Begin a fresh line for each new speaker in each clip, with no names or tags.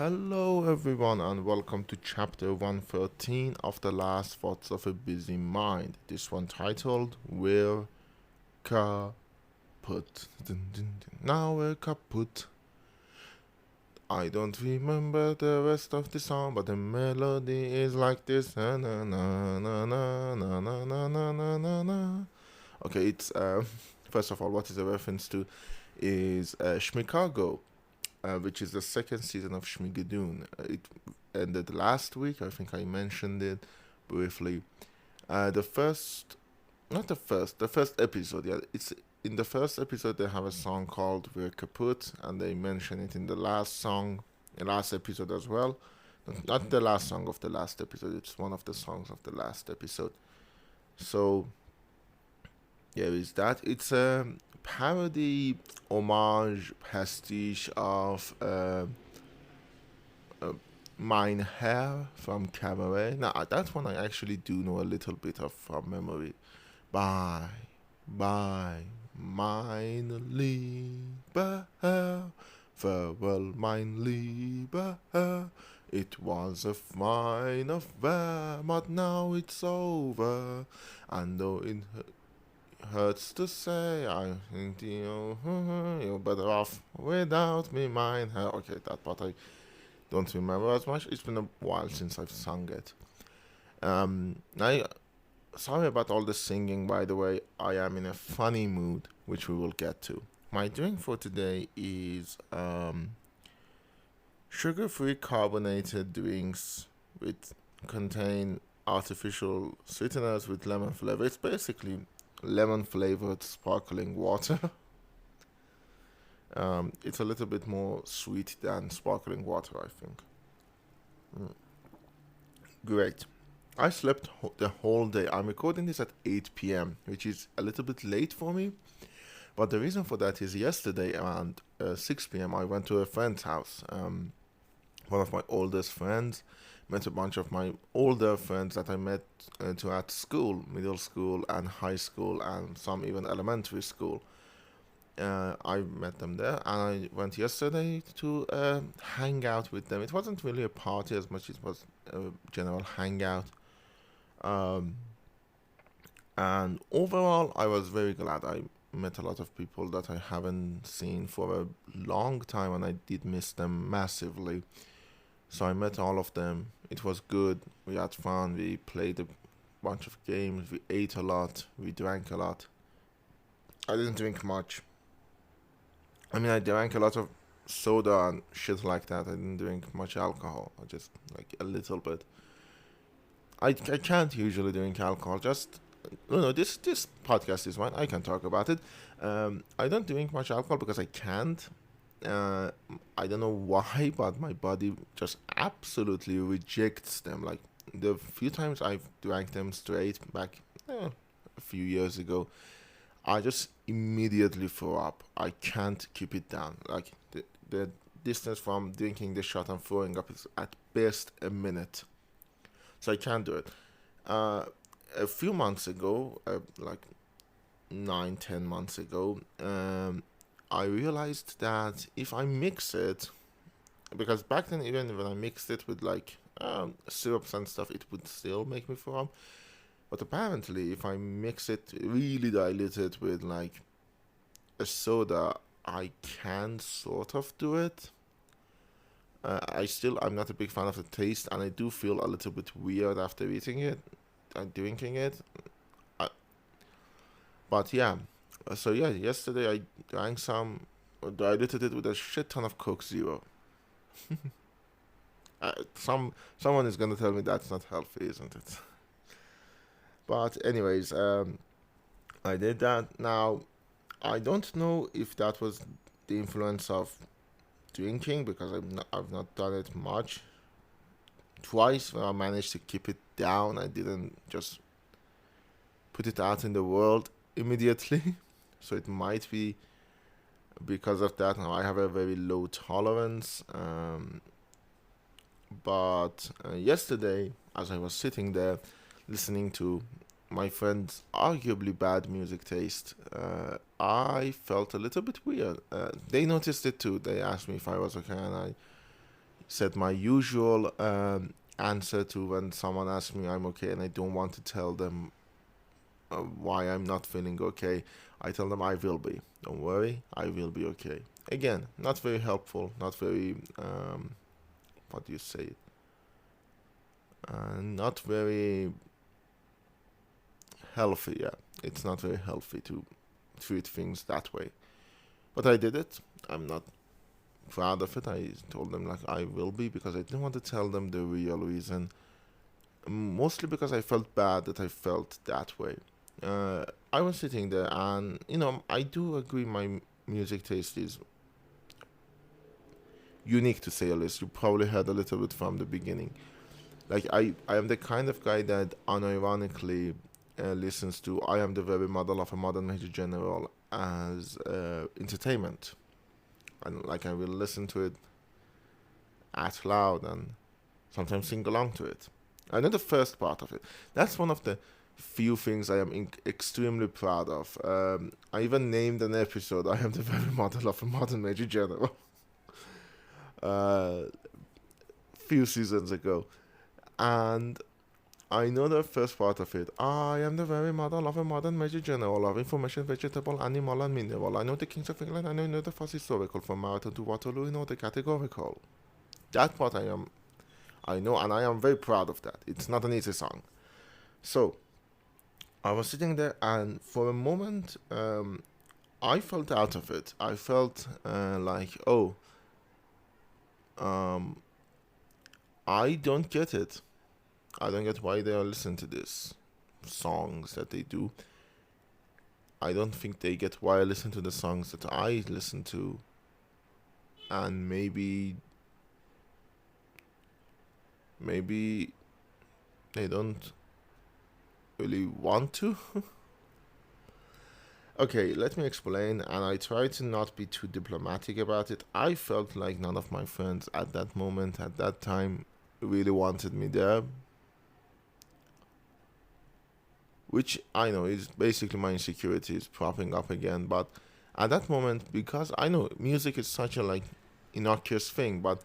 Hello, everyone, and welcome to chapter 113 of The Last Thoughts of a Busy Mind. This one titled We're Kaput. Dun, dun, dun. Now we're kaput. I don't remember the rest of the song, but the melody is like this. Na na na na na na na na na na na na. Okay, it's first of all, what is a reference to is Shmikago, which is the second season of Shmigadoon. It ended last week. I think I mentioned it briefly. The first, not the first episode. Yeah, it's in the first episode they have a song called "We're Kaput," and they mention it in the last song, the last episode as well. Not the last song of the last episode. It's one of the songs of the last episode. So yeah, is that it's a parody, homage, pastiche of uh, Mine Hair from Cabaret. Now, that one I actually do know a little bit of from memory. Bye, bye, mein lieber Herr, farewell, mein lieber Herr. It was a fine affair, but now it's over. And though it hurts to say, I think you're better off without me, mine hair. Okay, that part I don't remember as much. It's been a while since I've sung it. I sorry about all the singing, by the way. I am in a funny mood, which we will get to. My drink for today is sugar-free carbonated drinks with contain artificial sweeteners with lemon flavor. It's basically lemon flavored sparkling water. It's a little bit more sweet than sparkling water, I think. Mm, Great. I slept the whole day. I'm recording this at 8 p.m., which is a little bit late for me. But the reason for that is yesterday around 6 p.m., I went to a friend's house. One of my oldest friends, met a bunch of my older friends that I met to at school, middle school and high school, and some even elementary school. I met them there, and I went yesterday to hang out with them. It wasn't really a party as much as it was a general hangout. Um, and overall, I was very glad. I met a lot of people that I haven't seen for a long time, and I did miss them massively. So I met all of them. It was good. We had fun. We played a bunch of games. We ate a lot. We drank a lot. I didn't drink much. I mean, I drank a lot of soda and shit like that. I didn't drink much alcohol. I just like a little bit. I can't usually drink alcohol. Just this podcast is fine. I can talk about it. I don't drink much alcohol because I can't. Uh, I don't know why, but my body just absolutely rejects them. Like the few times I've drank them straight back a few years ago, I just immediately throw up. I can't keep it down. Like the distance from drinking the shot and throwing up is at best a minute, so I can't do it. Uh, a few months ago, like 9, 10 months ago, I realized that if I mix it, because back then even when I mixed it with like syrups and stuff, it would still make me throw up. But apparently, if I mix it really diluted with like a soda, I can sort of do it. I'm not a big fan of the taste, and I do feel a little bit weird after eating it and drinking it. I, but yeah, so yeah, yesterday I drank some, diluted it with a shit ton of Coke Zero. Someone is gonna tell me that's not healthy, isn't it? But anyways, I did that. Now I don't know if that was the influence of drinking because I've not done it much. Twice when I managed to keep it down, I didn't just put it out in the world immediately. So it might be because of that. Now I have a very low tolerance. But yesterday, as I was sitting there listening to my friend's arguably bad music taste, I felt a little bit weird. They noticed it too. They asked me if I was okay, and I said my usual answer to when someone asks me I'm okay and I don't want to tell them why I'm not feeling okay. I tell them I will be. Don't worry, I will be okay. Again, not very helpful, not very, what do you say? Not very healthy, yeah. It's not very healthy to treat things that way. But I did it. I'm not proud of it. I told them like I will be because I didn't want to tell them the real reason. Mostly because I felt bad that I felt that way. I was sitting there, and I do agree my music taste is unique to say the least. You probably heard a little bit from the beginning. Like I am the kind of guy that unironically listens to I Am the Very Model of a Modern Major General as entertainment. And like I will listen to it out loud and sometimes sing along to it. I know the first part of it. That's one of the few things I am extremely proud of. I even named an episode I Am the Very Model of a Modern Major General. Few seasons ago. And I know the first part of it. I am the very model of a modern major general of information, vegetable, animal, and mineral. I know the kings of England. I know the first historical from Marathon to Waterloo. I know the categorical. That part I know, and I am very proud of that. It's not an easy song. So I was sitting there, and for a moment, I felt out of it. I felt like, oh, I don't get it. I don't get why they are listening to this songs that they do. I don't think they get why I listen to the songs that I listen to. And maybe they don't really want to. Okay, let me explain, and I try to not be too diplomatic about it. I felt like none of my friends at that moment, at that time, really wanted me there. Which I know is basically my insecurities propping up again. But at that moment, because I know music is such a like innocuous thing, but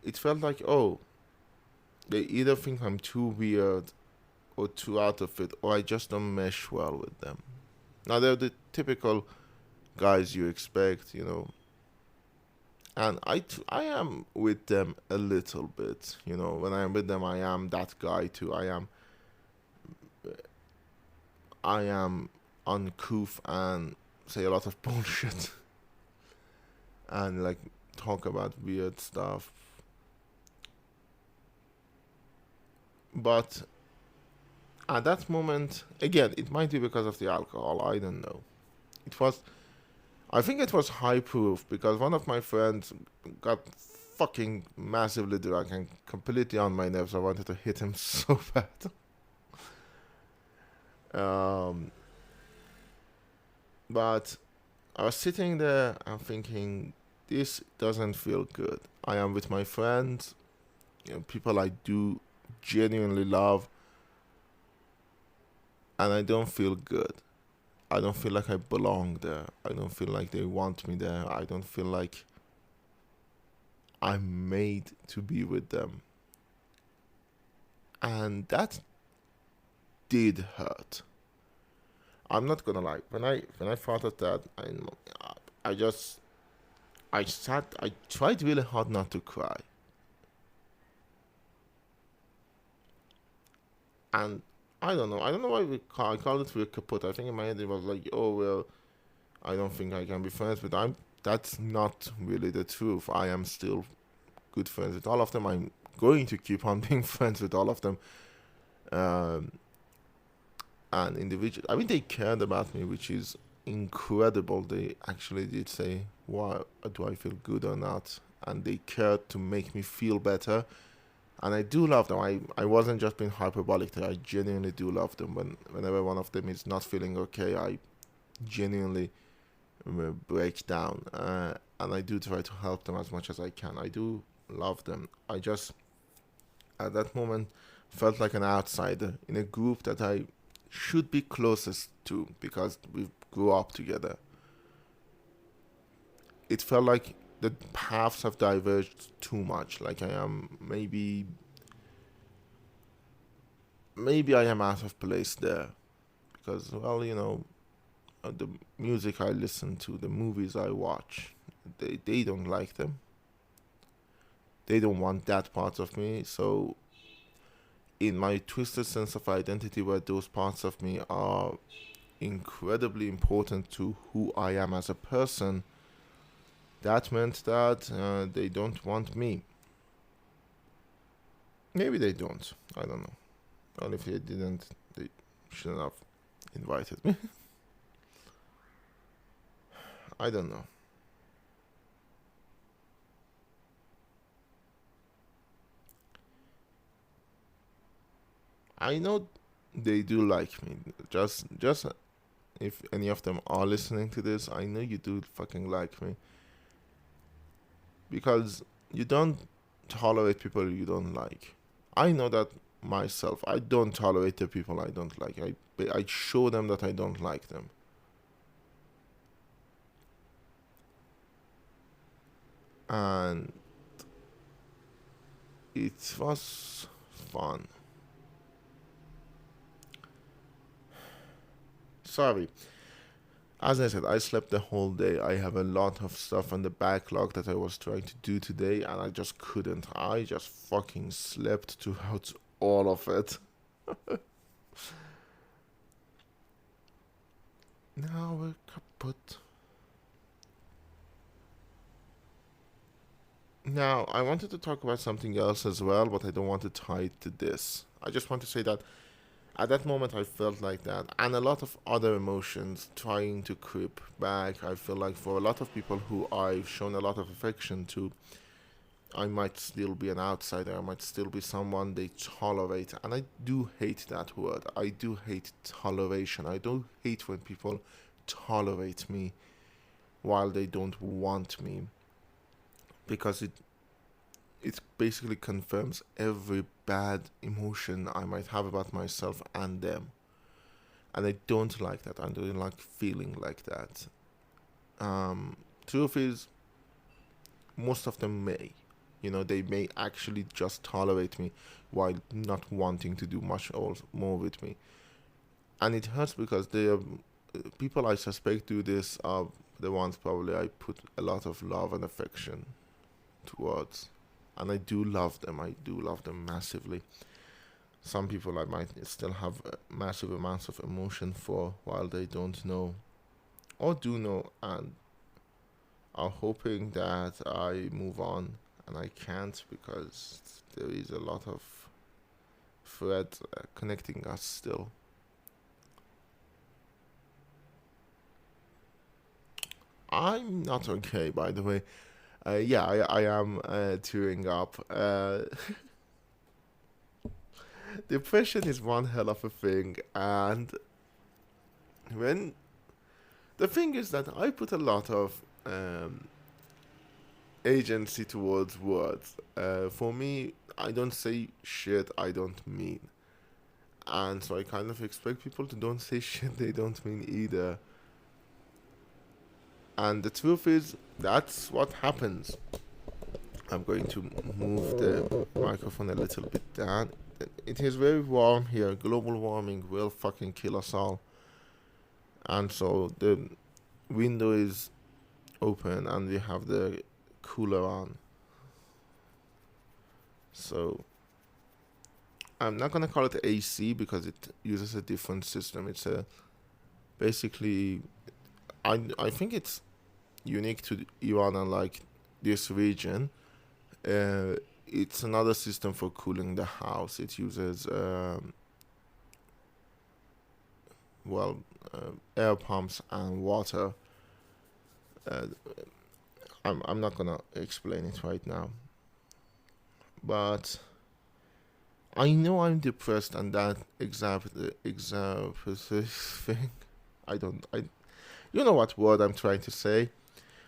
it felt like, oh, they either think I'm too weird or too out of it, or I just don't mesh well with them. Now they're the typical guys you expect, and I am with them a little bit, When I am with them, I am that guy too. I am uncouth and say a lot of bullshit and like talk about weird stuff. But at that moment, again, it might be because of the alcohol, I don't know. I think it was high proof because one of my friends got fucking massively drunk and completely on my nerves. I wanted to hit him so bad. But I was sitting there and thinking, this doesn't feel good. I am with my friends, people I do genuinely love, and I don't feel good. I don't feel like I belong there. I don't feel like they want me there. I don't feel like I'm made to be with them. And that did hurt. I'm not gonna lie. When I thought of that, I tried really hard not to cry. And I don't know. I don't know why I called it we're kaput. I think in my head it was like, oh well, I don't think I can be friends with them. That's not really the truth. I am still good friends with all of them. I'm going to keep on being friends with all of them. And individual. I mean, they cared about me, which is incredible. They actually did say, "Why do I feel good or not?" And they cared to make me feel better. And I do love them. I wasn't just being hyperbolic there. I genuinely do love them. Whenever one of them is not feeling okay, I genuinely break down. And I do try to help them as much as I can. I do love them. I just, at that moment, felt like an outsider in a group that I should be closest to because we grew up together. It felt like the paths have diverged too much. Like I am maybe I am out of place there because, well, the music I listen to, the movies I watch, they don't like them. They don't want that part of me. So in my twisted sense of identity, where those parts of me are incredibly important to who I am as a person, that meant that they don't want me. Maybe they don't. I don't know. Well, if they didn't, they shouldn't have invited me. I don't know. I know they do like me. Just if any of them are listening to this, I know you do fucking like me because you don't tolerate people you don't like. I know that myself. I don't tolerate the people I don't like. I show them that I don't like them. And it was fun. Sorry. As I said, I slept the whole day. I have a lot of stuff on the backlog that I was trying to do today, and I just couldn't. I just fucking slept throughout all of it. Now we're kaput. Now, I wanted to talk about something else as well, but I don't want to tie it to this. I just want to say that at that moment I felt like that, and a lot of other emotions trying to creep back. I feel like for a lot of people who I've shown a lot of affection to, I might still be an outsider. I might still be someone they tolerate, and I do hate that word. I do hate toleration. I do hate when people tolerate me while they don't want me, because it basically confirms every bad emotion I might have about myself and them. And I don't like that. I don't like feeling like that. Truth is, most of them may. They may actually just tolerate me while not wanting to do much more with me. And it hurts because people I suspect do this are the ones probably I put a lot of love and affection towards. And I do love them. I do love them massively. Some people I might still have massive amounts of emotion for while they don't know or do know and are hoping that I move on, and I can't because there is a lot of thread connecting us still. I'm not okay, by the way. Yeah, I am tearing up. Depression is one hell of a thing, and when the thing is that I put a lot of agency towards words. For me, I don't say shit I don't mean, and so I kind of expect people to don't say shit they don't mean either. And the truth is, that's what happens. I'm going to move the microphone a little bit down. It is very warm here. Global warming will fucking kill us all. And so the window is open and we have the cooler on. So I'm not gonna call it AC because it uses a different system. It's a basically I think it's unique to Iran and like this region. It's another system for cooling the house. It uses air pumps and water. Uh, I'm not gonna explain it right now, but I know I'm depressed and that example thing. I you know what word I'm trying to say.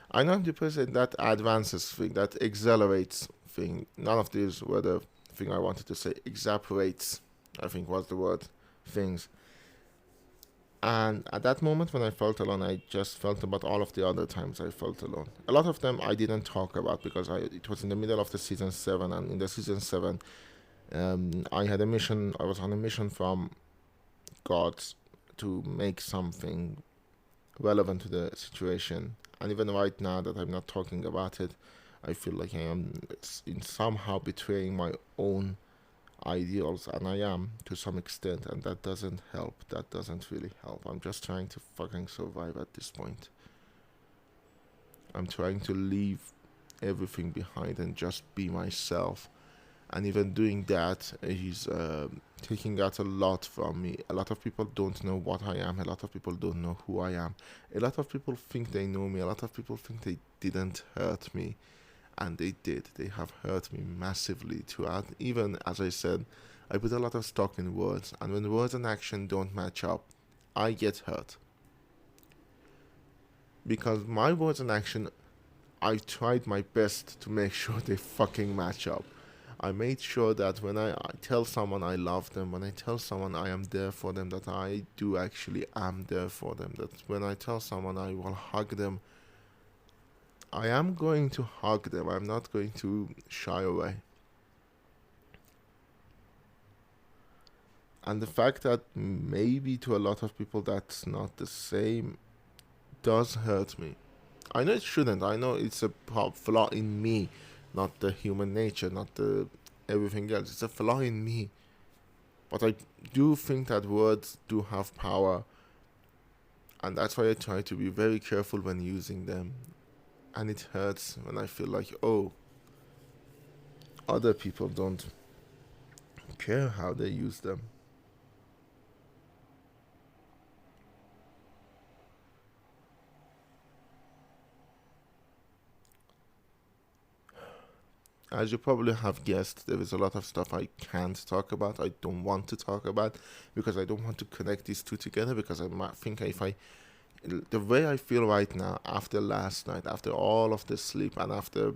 I know I'm depressed and that advances thing, that accelerates thing. None of these were the thing I wanted to say. Exasperates, I think was the word. Things. And at that moment when I felt alone, I just felt about all of the other times I felt alone. A lot of them I didn't talk about because it was in the middle of the season 7, and in the season 7, I had a mission. I was on a mission from God to make something relevant to the situation. And even right now that I'm not talking about it, I feel like I am in somehow betraying my own ideals, and I am to some extent, and that doesn't help. That doesn't really help. I'm just trying to fucking survive at this point. I'm trying to leave everything behind and just be myself. And even doing that is taking out a lot from me. A lot of people don't know what I am. A lot of people don't know who I am. A lot of people think they know me. A lot of people think they didn't hurt me. And they did. They have hurt me massively throughout. Even as I said, I put a lot of stock in words. And when words and action don't match up, I get hurt. Because my words and action, I tried my best to make sure they fucking match up. I made sure that when I tell someone I love them, when I tell someone I am there for them, that I do actually am there for them. That when I tell someone I will hug them, I am going to hug them. I'm not going to shy away. And the fact that maybe to a lot of people that's not the same does hurt me. I know it shouldn't. I know it's a flaw in me, not the human nature, not the everything else. It's a flaw in me. But I do think that words do have power, and that's why I try to be very careful when using them. And it hurts when I feel like, oh, other people don't care how they use them. As you probably have guessed, there is a lot of stuff I can't talk about. I don't want to talk about because I don't want to connect these two together. Because I might think the way I feel right now after last night, after all of the sleep, and after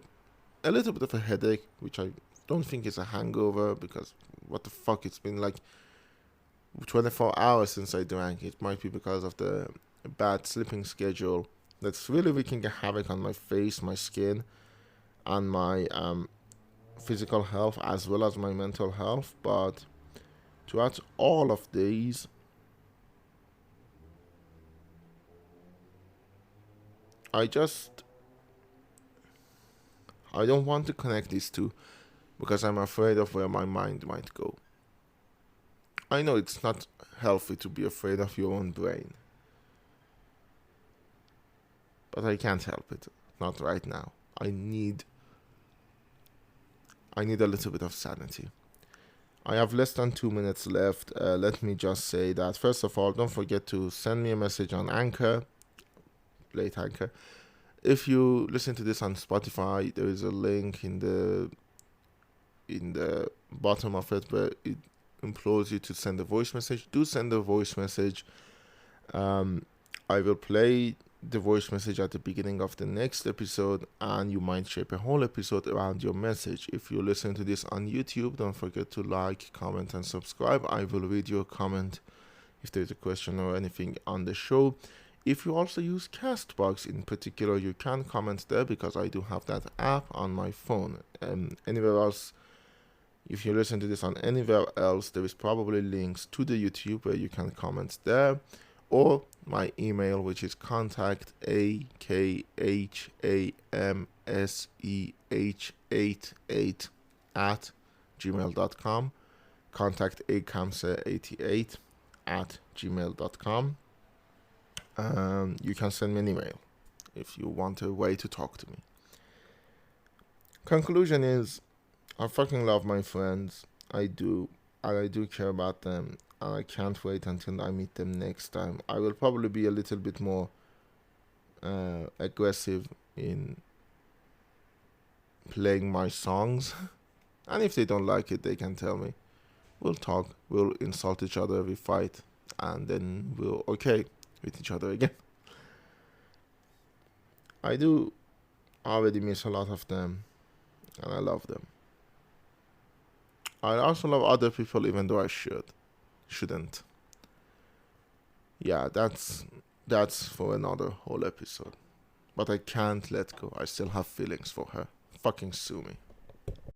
a little bit of a headache, which I don't think is a hangover because what the fuck, it's been like 24 hours since I drank. It might be because of the bad sleeping schedule that's really wreaking havoc on my face, my skin, and my physical health as well as my mental health. But throughout all of these, I don't want to connect these two because I'm afraid of where my mind might go. I know it's not healthy to be afraid of your own brain, but I can't help it. Not right now. I need a little bit of sanity. I have less than 2 minutes left. Let me just say that first of all, don't forget to send me a message on Anchor, Plate Anchor. If you listen to this on Spotify, there is a link in the bottom of it where it implores you to send a voice message. Do send a voice message. I will play the voice message at the beginning of the next episode, and you might shape a whole episode around your message. If you listen to this on YouTube, don't forget to like, comment, and subscribe. I will read your comment if there's a question or anything on the show. If you also use Castbox in particular, you can comment there because I do have that app on my phone. Anywhere else, if you listen to this on anywhere else, there is probably links to the YouTube where you can comment there, or my email, which is contact akhamseh88 at gmail.com. Contact akhamseh88 at gmail.com. You can send me an email if you want a way to talk to me. Conclusion is, I fucking love my friends. I do. And I do care about them. And I can't wait until I meet them next time. I will probably be a little bit more aggressive in playing my songs. And if they don't like it, they can tell me. We'll talk. We'll insult each other. We fight. And then we'll okay with each other again. I do already miss a lot of them, and I love them. I also love other people, even though I shouldn't. Yeah, that's for another whole episode. But I can't let go. I still have feelings for her. Fucking sue me.